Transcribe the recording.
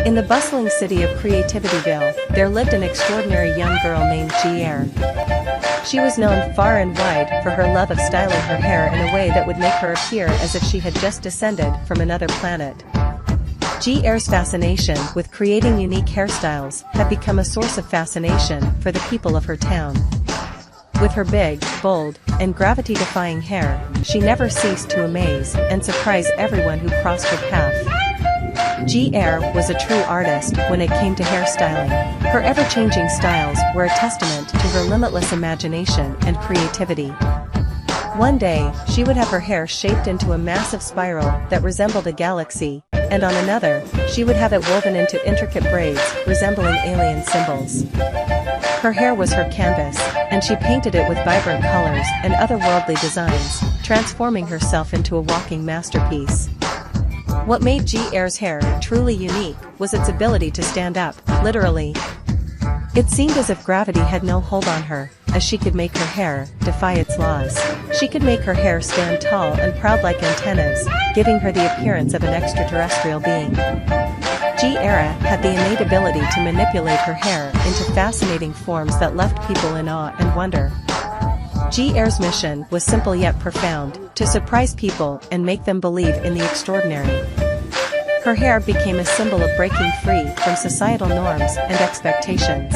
In the bustling city of Creativityville, there lived an extraordinary young girl named G-Air. She was known far and wide for her love of styling her hair in a way that would make her appear as if she had just descended from another planet. G-Air's fascination with creating unique hairstyles had become a source of fascination for the people of her town. With her big, bold, and gravity-defying hair, she never ceased to amaze and surprise everyone who crossed her path. G-Air was a true artist when it came to hairstyling. Her ever-changing styles were a testament to her limitless imagination and creativity. One day, she would have her hair shaped into a massive spiral that resembled a galaxy, and on another, she would have it woven into intricate braids resembling alien symbols. Her hair was her canvas, and she painted it with vibrant colors and otherworldly designs, transforming herself into a walking masterpiece. What made G-Air's hair truly unique was its ability to stand up, literally. It seemed as if gravity had no hold on her, as she could make her hair defy its laws. She could make her hair stand tall and proud like antennas, giving her the appearance of an extraterrestrial being. G-Air had the innate ability to manipulate her hair into fascinating forms that left people in awe and wonder. G-Air's mission was simple yet profound, to surprise people and make them believe in the extraordinary. Her hair became a symbol of breaking free from societal norms and expectations.